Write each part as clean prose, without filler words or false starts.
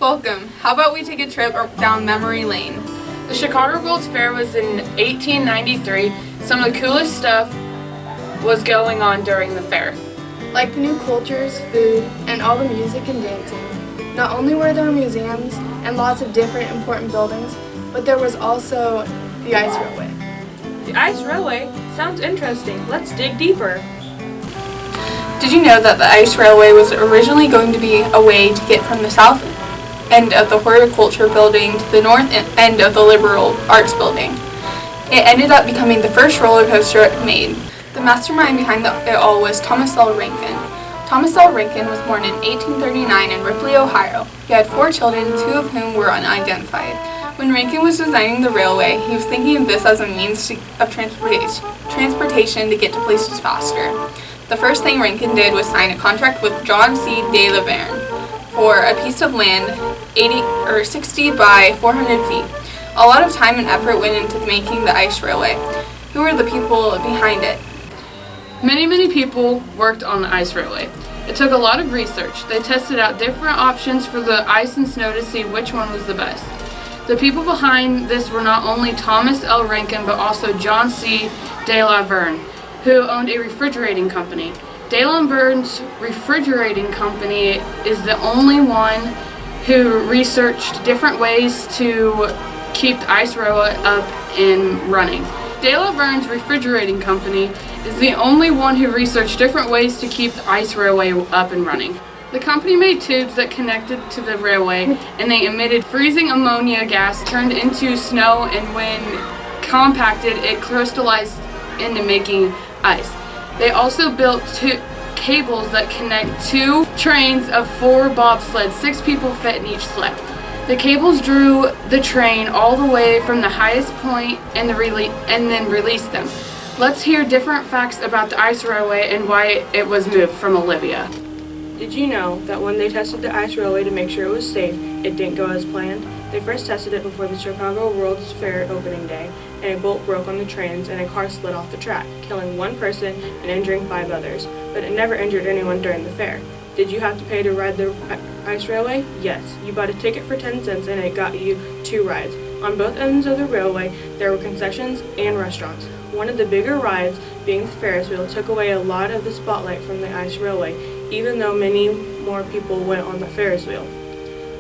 Welcome. How about we take a trip down memory lane? The Chicago World's Fair was in 1893. Some of the coolest stuff was going on during the fair. Like the new cultures, food, and all the music and dancing. Not only were there museums and lots of different important buildings, but there was also the ice railway. The ice railway? Sounds interesting. Let's dig deeper. Did you know that the ice railway was originally going to be a way to get from the south end of the horticulture building to the north end of the liberal arts building? It ended up becoming the first roller coaster made. The mastermind behind it all was Thomas L. Rankin. Thomas L. Rankin was born in 1839 in Ripley, Ohio. He had 4 children, 2 of whom were unidentified. When Rankin was designing the railway, he was thinking of this as a means of transportation to get to places faster. The first thing Rankin did was sign a contract with John C. de la Vergne for a piece of land 60 by 400 feet. A lot of time and effort went into making the ice railway. Who were the people behind it? Many people worked on the ice railway. It took a lot of research. They tested out different options for the ice and snow to see which one was the best. The people behind this were not only Thomas L. Rankin, but also John C. de la Vergne, who owned a refrigerating company. De la Vergne's refrigerating company is the only one who researched different ways to keep the ice railway up and running. De la Vergne's refrigerating company is the only one who researched different ways to keep the ice railway up and running. The company made tubes that connected to the railway, and they emitted freezing ammonia gas turned into snow, and when compacted, it crystallized into making ice. They also built 2 cables that connect 2 trains of 4 bobsleds. 6 people fit in each sled. The cables drew the train all the way from the highest point and then released them. Let's hear different facts about the ice railway and why it was moved from Olivia. Did you know that when they tested the ice railway to make sure it was safe, it didn't go as planned? They first tested it before the Chicago World's Fair opening day, and a bolt broke on the trains and a car slid off the track, killing 1 person and injuring 5 others, but it never injured anyone during the fair. Did you have to pay to ride the ice railway? Yes. You bought a ticket for 10 cents and it got you 2 rides. On both ends of the railway, there were concessions and restaurants. One of the bigger rides, being the Ferris wheel, took away a lot of the spotlight from the ice railway, even though many more people went on the Ferris wheel.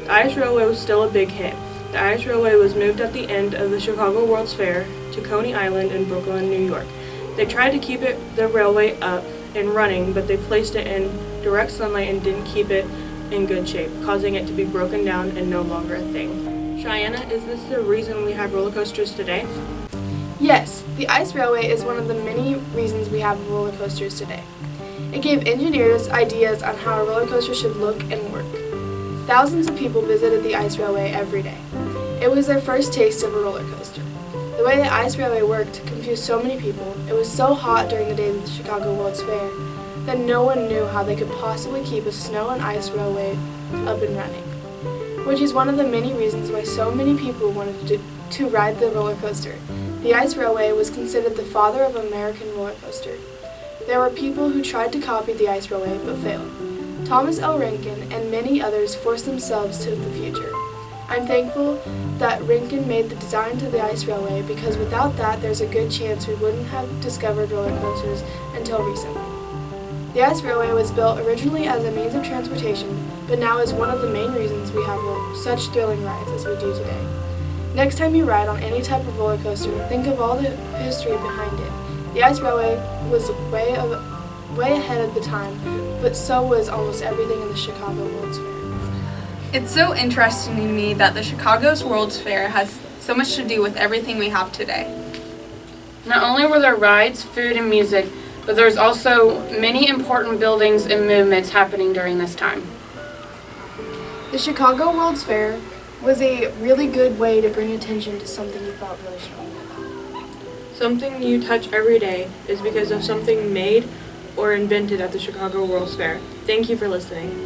The ice railway was still a big hit. The ice railway was moved at the end of the Chicago World's Fair to Coney Island in Brooklyn, New York. They tried to keep the railway up and running, but they placed it in direct sunlight and didn't keep it in good shape, causing it to be broken down and no longer a thing. Cheyanna, is this the reason we have roller coasters today? Yes, the ice railway is one of the many reasons we have roller coasters today. It gave engineers ideas on how a roller coaster should look and work. Thousands of people visited the ice railway every day. It was their first taste of a roller coaster. The way the ice railway worked confused so many people. It was so hot during the days of the Chicago World's Fair that no one knew how they could possibly keep a snow and ice railway up and running, which is one of the many reasons why so many people wanted to ride the roller coaster. The ice railway was considered the father of American roller coaster. There were people who tried to copy the ice railway but failed. Thomas L. Rankin and many others forced themselves to the future. I'm thankful that Rankin made the design to the ice railway, because without that, there's a good chance we wouldn't have discovered roller coasters until recently. The ice railway was built originally as a means of transportation, but now is one of the main reasons we have such thrilling rides as we do today. Next time you ride on any type of roller coaster, think of all the history behind it. The ice railway was way ahead of the time, but so was almost everything in the Chicago World's Fair. It's so interesting to me that the Chicago's World's Fair has so much to do with everything we have today. Not only were there rides, food, and music, but there's also many important buildings and movements happening during this time. The Chicago World's Fair was a really good way to bring attention to something you felt really strongly about. Something you touch every day is because of something made or invented at the Chicago World's Fair. Thank you for listening.